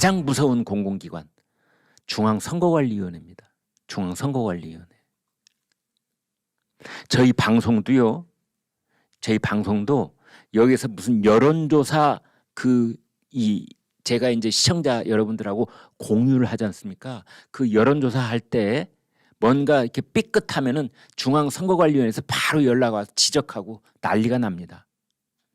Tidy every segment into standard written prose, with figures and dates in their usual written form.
가장 무서운 공공기관 중앙선거관리위원회입니다. 중앙선거관리위원회. 저희 방송도 여기서 무슨 여론조사 제가 이제 시청자 여러분들하고 공유를 하지 않습니까? 그 여론조사 할 때 뭔가 이렇게 삐끗하면은 중앙선거관리위원회에서 바로 연락 와서 지적하고 난리가 납니다.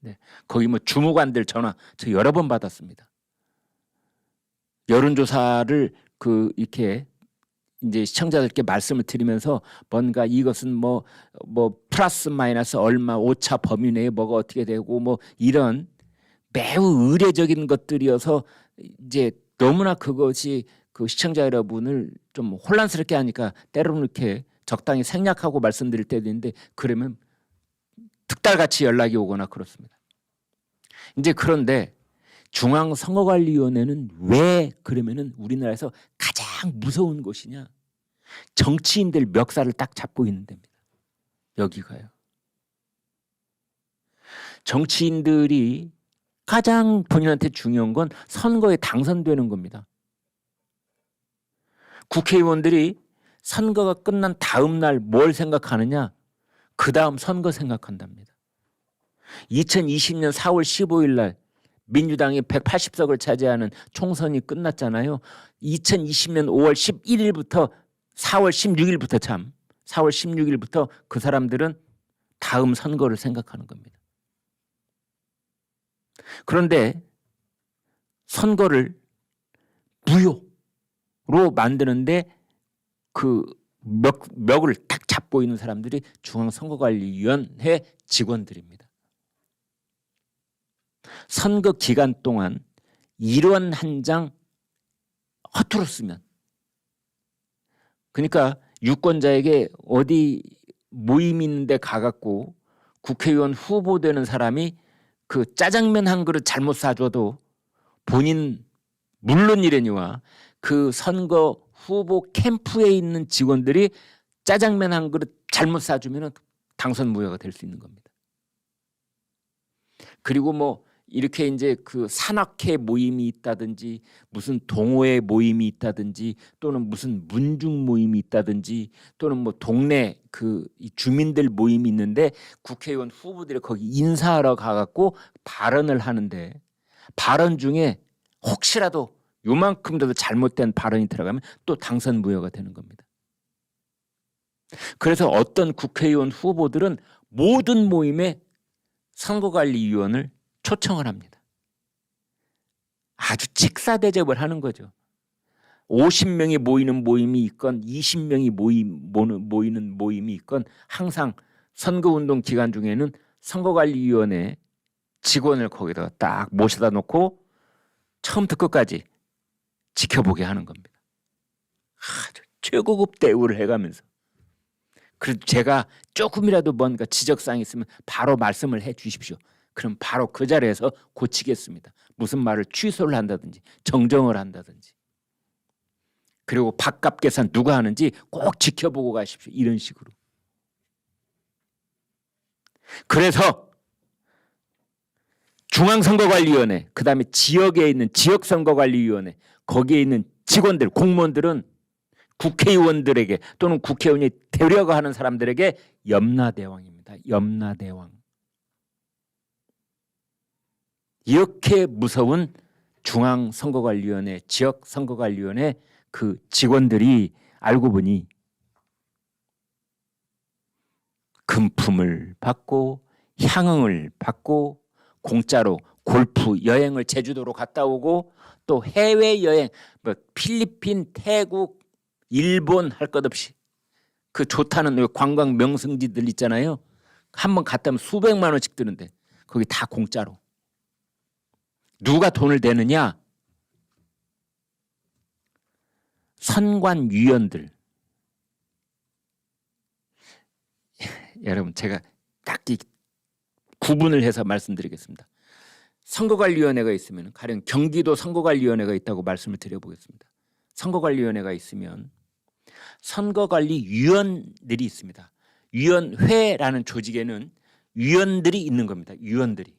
네. 거기 뭐 주무관들 전화 저 여러 번 받았습니다. 여론조사를 이렇게 이제 시청자들께 말씀을 드리면서 뭔가 이것은 뭐 플러스 마이너스 얼마 오차 범위 내에 뭐가 어떻게 되고 뭐 이런 매우 의례적인 것들이어서 이제 너무나 그것이 그 시청자 여러분을 좀 혼란스럽게 하니까 때로는 이렇게 적당히 생략하고 말씀드릴 때도 있는데 그러면 득달같이 연락이 오거나 그렇습니다. 이제 그런데 중앙선거관리위원회는 왜 그러면은 우리나라에서 가장 무서운 곳이냐? 정치인들 멱살을 딱 잡고 있는 데입니다. 여기가요. 정치인들이 가장 본인한테 중요한 건 선거에 당선되는 겁니다. 국회의원들이 선거가 끝난 다음 날 뭘 생각하느냐? 그 다음 선거 생각한답니다. 2020년 4월 15일 날 민주당이 180석을 차지하는 총선이 끝났잖아요. 2020년 5월 11일부터 4월 16일부터 그 사람들은 다음 선거를 생각하는 겁니다. 그런데 선거를 무효로 만드는데 그 멱을 딱 잡고 있는 사람들이 중앙선거관리위원회 직원들입니다. 선거 기간 동안 일원 한 장 허투루 쓰면, 그러니까 유권자에게 어디 모임 있는데 가갖고 국회의원 후보 되는 사람이 그 짜장면 한 그릇 잘못 사줘도 본인 물론이래니와 그 선거 후보 캠프에 있는 직원들이 짜장면 한 그릇 잘못 사주면 당선 무효가 될 수 있는 겁니다. 그리고 뭐 이렇게 이제 그 산악회 모임이 있다든지 무슨 동호회 모임이 있다든지 또는 무슨 문중 모임이 있다든지 또는 뭐 동네 이 주민들 모임이 있는데 국회의원 후보들이 거기 인사하러 가갖고 발언을 하는데 발언 중에 혹시라도 요만큼이라도 잘못된 발언이 들어가면 또 당선 무효가 되는 겁니다. 그래서 어떤 국회의원 후보들은 모든 모임에 선거관리위원을 초청을 합니다. 아주 직사대접을 하는 거죠. 50명이 모이는 모임이 있건 20명이 모이는 모임이 있건 항상 선거운동 기간 중에는 선거관리위원회 직원을 거기다가 딱 모셔다 놓고 처음부터 끝까지 지켜보게 하는 겁니다. 아주 최고급 대우를 해가면서. 그래도 제가 조금이라도 뭔가 지적사항이 있으면 바로 말씀을 해 주십시오. 그럼 바로 그 자리에서 고치겠습니다. 무슨 말을 취소를 한다든지 정정을 한다든지. 그리고 밥값 계산 누가 하는지 꼭 지켜보고 가십시오. 이런 식으로. 그래서 중앙선거관리위원회, 그다음에 지역에 있는 지역선거관리위원회, 거기에 있는 직원들, 공무원들은 국회의원들에게 또는 국회의원이 되려고 하는 사람들에게 염라대왕입니다. 염라대왕. 이렇게 무서운 중앙선거관리위원회, 지역선거관리위원회 그 직원들이 알고 보니 금품을 받고 향응을 받고 공짜로 골프 여행을 제주도로 갔다 오고 또 해외여행 뭐 필리핀, 태국, 일본 할 것 없이 그 좋다는 관광 명승지들 있잖아요. 한번 갔다 오면 수백만 원씩 드는데 거기 다 공짜로. 누가 돈을 대느냐? 선관위원들. 여러분 제가 딱 구분을 해서 말씀드리겠습니다. 선거관리위원회가 있으면 가령 경기도 선거관리위원회가 있다고 말씀을 드려보겠습니다. 선거관리위원회가 있으면 선거관리위원들이 있습니다. 위원회라는 조직에는 위원들이 있는 겁니다. 위원들이.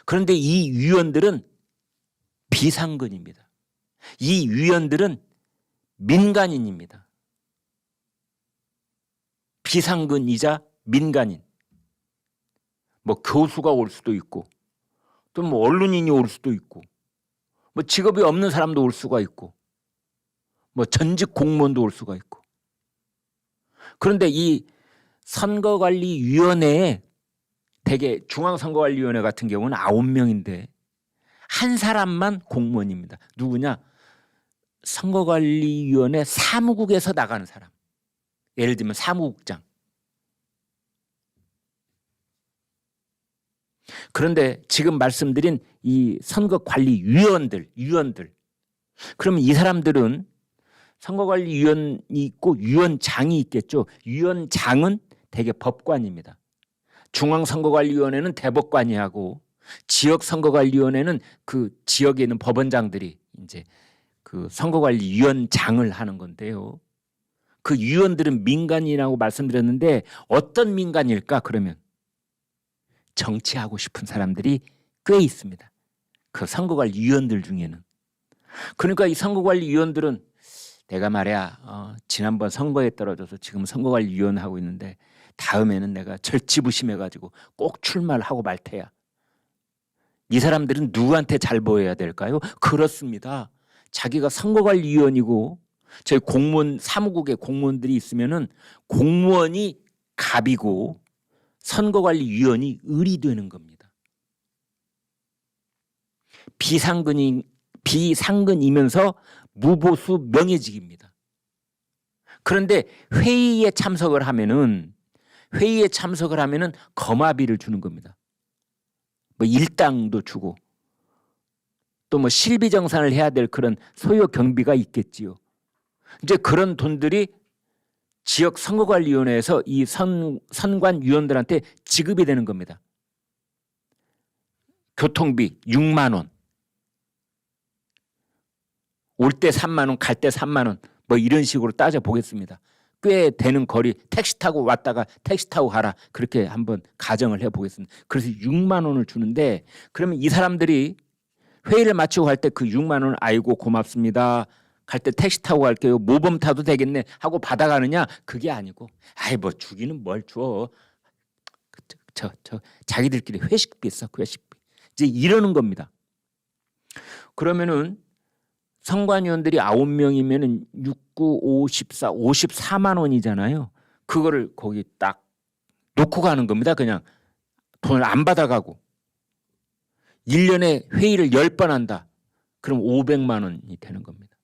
그런데 이 위원들은 비상근입니다. 이 위원들은 민간인입니다. 비상근이자 민간인. 뭐 교수가 올 수도 있고 또 뭐 언론인이 올 수도 있고 뭐 직업이 없는 사람도 올 수가 있고 뭐 전직 공무원도 올 수가 있고. 그런데 이 선거관리위원회에 대개 중앙선거관리위원회 같은 경우는 9명인데 한 사람만 공무원입니다. 누구냐? 선거관리위원회 사무국에서 나가는 사람. 예를 들면 사무국장. 그런데 지금 말씀드린 이 선거관리위원들, 그러면 이 사람들은 선거관리위원이 있고 위원장이 있겠죠. 위원장은 대개 법관입니다. 중앙선거관리위원회는 대법관이 하고 지역선거관리위원회는 그 지역에 있는 법원장들이 이제 그 선거관리위원장을 하는 건데요. 그 위원들은 민간인이라고 말씀드렸는데 어떤 민간일까? 그러면 정치하고 싶은 사람들이 꽤 있습니다. 그 선거관리위원들 중에는. 그러니까 이 선거관리위원들은 내가 말이야 지난번 선거에 떨어져서 지금 선거관리위원 하고 있는데 다음에는 내가 절치부심해가지고 꼭 출마를 하고 말 테야. 이 사람들은 누구한테 잘 보여야 될까요? 그렇습니다. 자기가 선거관리위원이고 저희 공무원 사무국에 공무원들이 있으면은 공무원이 갑이고 선거관리위원이 을이 되는 겁니다. 비상근이면서 무보수 명예직입니다. 그런데 회의에 참석을 하면은 거마비를 주는 겁니다. 뭐 일당도 주고 또 뭐 실비정산을 해야 될 그런 소요 경비가 있겠지요. 이제 그런 돈들이 지역 선거관리위원회에서 이 선관위원들한테 지급이 되는 겁니다. 교통비 6만 원. 올 때 3만 원, 갈 때 3만 원. 뭐 이런 식으로 따져 보겠습니다. 꽤 되는 거리 택시 타고 왔다가 택시 타고 가라. 그렇게 한번 가정을 해 보겠습니다. 그래서 6만 원을 주는데 그러면 이 사람들이 회의를 마치고 갈 때 그 6만 원 아이고 고맙습니다. 갈 때 택시 타고 갈게요. 모범 타도 되겠네 하고 받아가느냐? 그게 아니고 아이 뭐 주기는 뭘 줘. 저 자기들끼리 회식비 있어. 회식비. 이제 이러는 겁니다. 그러면은 선관위원들이 9명이면은 6, 9, 5, 14, 54만 원이잖아요. 그거를 거기 딱 놓고 가는 겁니다. 그냥 돈을 안 받아가고 1년에 회의를 10번 한다. 그럼 500만 원이 되는 겁니다.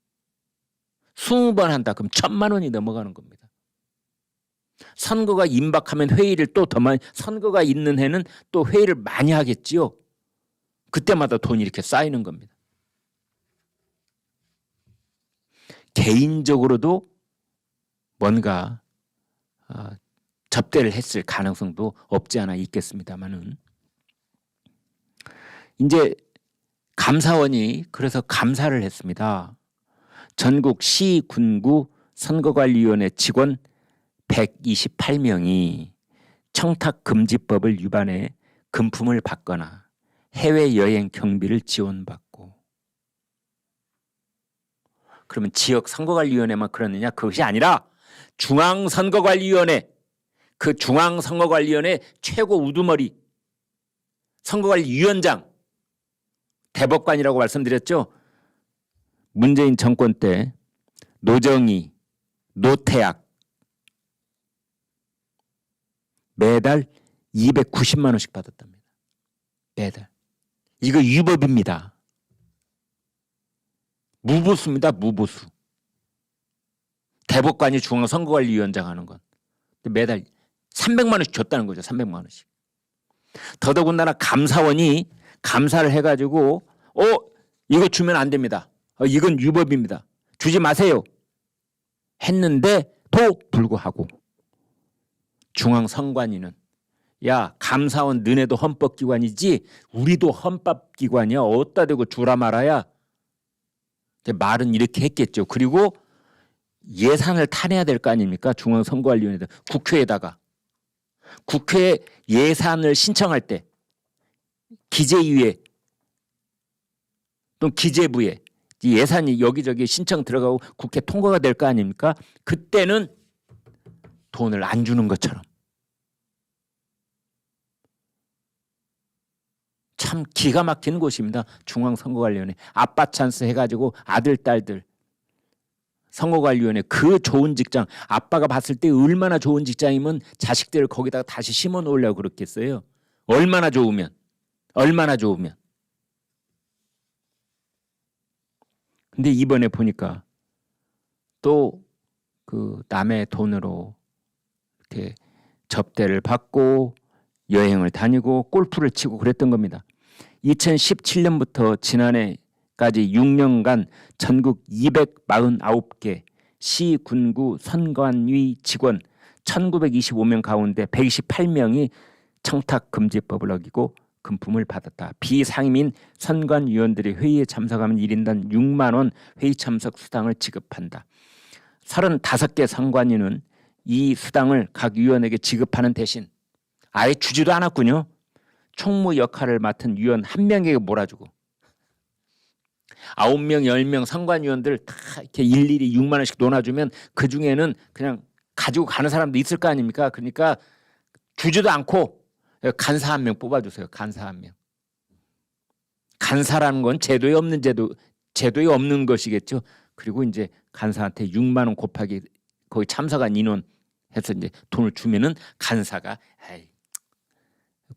20번 한다. 그럼 1000만 원이 넘어가는 겁니다. 선거가 임박하면 회의를 또 더 많이, 선거가 있는 해는 또 회의를 많이 하겠지요. 그때마다 돈이 이렇게 쌓이는 겁니다. 개인적으로도 뭔가 접대를 했을 가능성도 없지 않아 있겠습니다만은 이제 감사원이 그래서 감사를 했습니다. 전국 시, 군구 선거관리위원회 직원 128명이 청탁금지법을 위반해 금품을 받거나 해외여행 경비를 지원받고. 그러면 지역 선거관리위원회만 그러느냐? 그것이 아니라 중앙선거관리위원회, 그 중앙선거관리위원회 최고 우두머리 선거관리위원장, 대법관이라고 말씀드렸죠. 문재인 정권 때 노정희, 노태악 매달 290만 원씩 받았답니다. 매달. 이거 위법입니다. 무보수입니다. 무보수. 대법관이 중앙선거관리위원장 하는 건. 매달 300만 원씩 줬다는 거죠. 300만 원씩. 더더군다나 감사원이 감사를 해가지고 이거 주면 안 됩니다. 이건 위법입니다. 주지 마세요. 했는데도 불구하고 중앙선관위는 야 감사원 너네도 헌법기관이지 우리도 헌법기관이야. 어디다 대고 주라 말아야. 말은 이렇게 했겠죠. 그리고 예산을 타내야 될 거 아닙니까? 중앙선거관리위원회에다 국회에다가. 국회 예산을 신청할 때 기재위에 또 기재부에 이 예산이 여기저기 신청 들어가고 국회 통과가 될 거 아닙니까? 그때는 돈을 안 주는 것처럼. 참 기가 막히는 곳입니다. 중앙선거관리위원회. 아빠 찬스 해가지고 아들 딸들 선거관리위원회 그 좋은 직장, 아빠가 봤을 때 얼마나 좋은 직장이면 자식들을 거기다가 다시 심어 놓으려고 그렇겠어요. 얼마나 좋으면. 근데 이번에 보니까 또 그 남의 돈으로 이렇게 접대를 받고 여행을 다니고 골프를 치고 그랬던 겁니다. 2017년부터 지난해까지 6년간 전국 249개 시, 군구, 선관위 직원 1925명 가운데 128명이 청탁금지법을 어기고 금품을 받았다. 비상임인 선관위원들이 회의에 참석하면 1인당 6만 원 회의 참석 수당을 지급한다. 35개 선관위는 이 수당을 각 위원에게 지급하는 대신 아예 주지도 않았군요. 총무 역할을 맡은 위원 한 명에게 몰아주고 9명, 10명 선관위원들 다 이렇게 일일이 6만 원씩 논아주면 그중에는 그냥 가지고 가는 사람도 있을 거 아닙니까? 그러니까 주지도 않고 간사 한 명 뽑아주세요. 간사 한 명. 간사라는 건 제도에 없는 것이겠죠. 그리고 이제 간사한테 6만 원 곱하기 거기 참석한 인원 해서 이제 돈을 주면은 간사가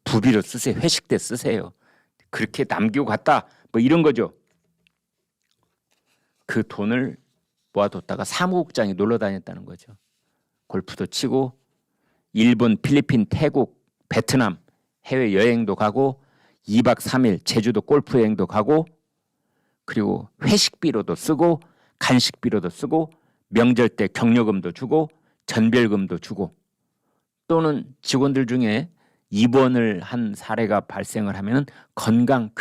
부비로 쓰세요. 회식 때 쓰세요. 그렇게 남기고 갔다. 뭐 이런 거죠. 그 돈을 모아뒀다가 사무국장이 놀러 다녔다는 거죠. 골프도 치고 일본, 필리핀, 태국, 베트남 해외 여행도 가고 2박 3일 제주도 골프 여행도 가고 그리고 회식비로도 쓰고 간식비로도 쓰고 명절 때 격려금도 주고 전별금도 주고 또는 직원들 중에 입원을 한 사례가 발생을 하면 건강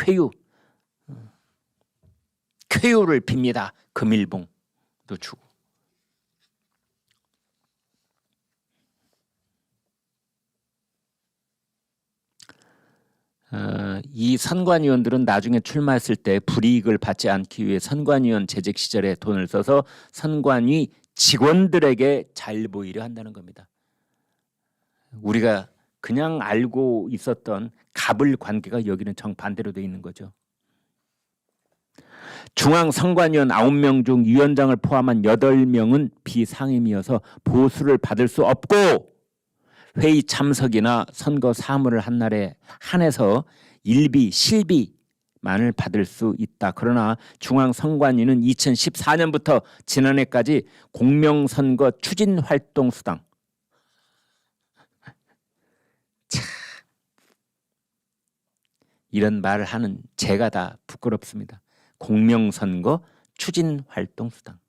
쾌유를 빕니다. 금일봉도 주고. 이 선관위원들은 나중에 출마했을 때 불이익을 받지 않기 위해 선관위원 재직 시절에 돈을 써서 선관위 직원들에게 잘 보이려 한다는 겁니다. 우리가 그냥 알고 있었던 갑을 관계가 여기는 정반대로 돼 있는 거죠. 중앙선관위원 9명 중 위원장을 포함한 8명은 비상임이어서 보수를 받을 수 없고 회의 참석이나 선거 사무를 한 날에 한해서 일비, 실비만을 받을 수 있다. 그러나 중앙선관위는 2014년부터 지난해까지 공명선거 추진활동수당 이런 말을 하는 제가 다 부끄럽습니다. 공명선거 추진활동수당.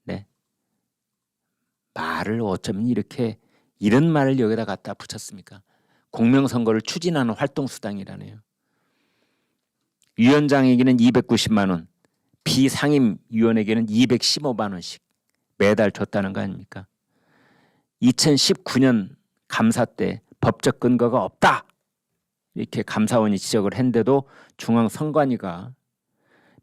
네. 말을 어쩌면 이런 말을 여기다 갖다 붙였습니까? 공명선거를 추진하는 활동수당이라네요. 위원장에게는 290만 원, 비상임위원에게는 215만 원씩 매달 줬다는 거 아닙니까? 2019년 감사 때 법적 근거가 없다. 이렇게 감사원이 지적을 했는데도 중앙선관위가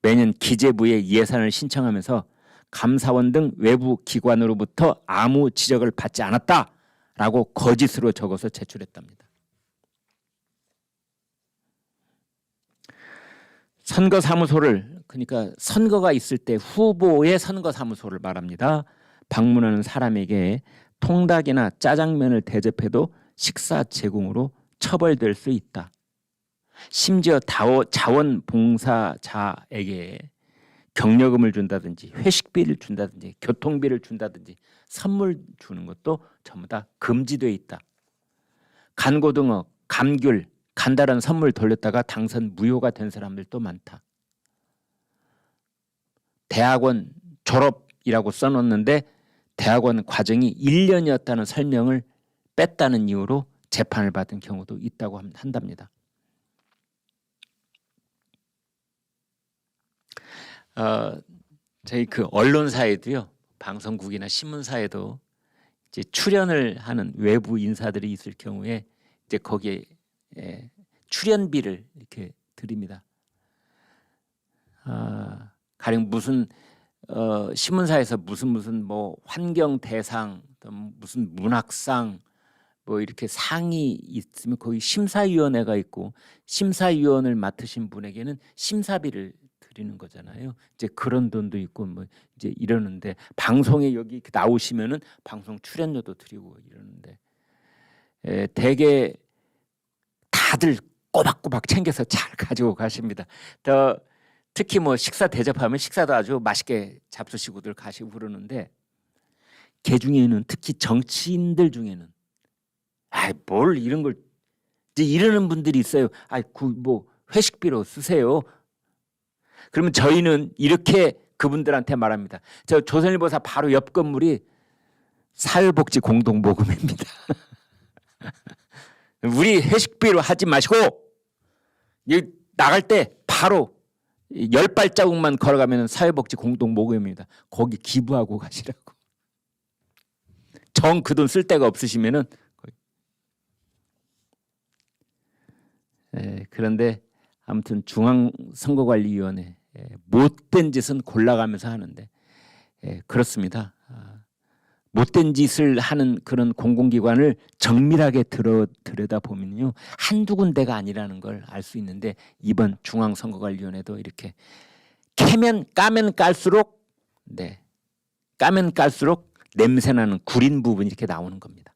매년 기재부에 예산을 신청하면서 감사원 등 외부 기관으로부터 아무 지적을 받지 않았다라고 거짓으로 적어서 제출했답니다. 선거사무소를 그러니까 선거가 있을 때 후보의 선거사무소를 말합니다. 방문하는 사람에게 통닭이나 짜장면을 대접해도 식사 제공으로 처벌될 수 있다. 심지어 자원봉사자에게 격려금을 준다든지 회식비를 준다든지 교통비를 준다든지 선물 주는 것도 전부 다 금지되어 있다. 간고등어, 감귤, 간단한 선물 돌렸다가 당선 무효가 된 사람들도 많다. 대학원 졸업이라고 써놓는데 대학원 과정이 1년이었다는 설명을 뺐다는 이유로 재판을 받은 경우도 있다고 한답니다. 저희 그 언론사에도요, 방송국이나 신문사에도 이제 출연을 하는 외부 인사들이 있을 경우에 이제 거기에 출연비를 이렇게 드립니다. 가령 무슨 신문사에서 무슨 뭐 환경 대상, 무슨 문학상 뭐 이렇게 상이 있으면 거기 심사위원회가 있고 심사위원을 맡으신 분에게는 심사비를 드리는 거잖아요. 이제 그런 돈도 있고 뭐 이제 이러는데 방송에 여기 나오시면은 방송 출연료도 드리고 이러는데 대개 다들 꼬박꼬박 챙겨서 잘 가지고 가십니다. 특히 뭐 식사 대접하면 식사도 아주 맛있게 잡수시고들 가시고 그러는데 개 중에는 특히 정치인들 중에는 뭘 이런 걸 이제 이러는 분들이 있어요. 뭐 회식비로 쓰세요. 그러면 저희는 이렇게 그분들한테 말합니다. 저 조선일보사 바로 옆 건물이 사회복지 공동모금회입니다. 우리 회식비로 하지 마시고 나갈 때 바로 10발자국만 걸어가면 사회복지 공동모금입니다. 거기 기부하고 가시라고. 정 그 돈 쓸 데가 없으시면은 그런데 아무튼 중앙선거관리위원회 못된 짓은 골라가면서 하는데 그렇습니다. 못된 짓을 하는 그런 공공기관을 정밀하게 들여다보면요 한두 군데가 아니라는 걸 알 수 있는데 이번 중앙선거관리위원회도 이렇게 까면 깔수록 냄새나는 구린 부분이 이렇게 나오는 겁니다.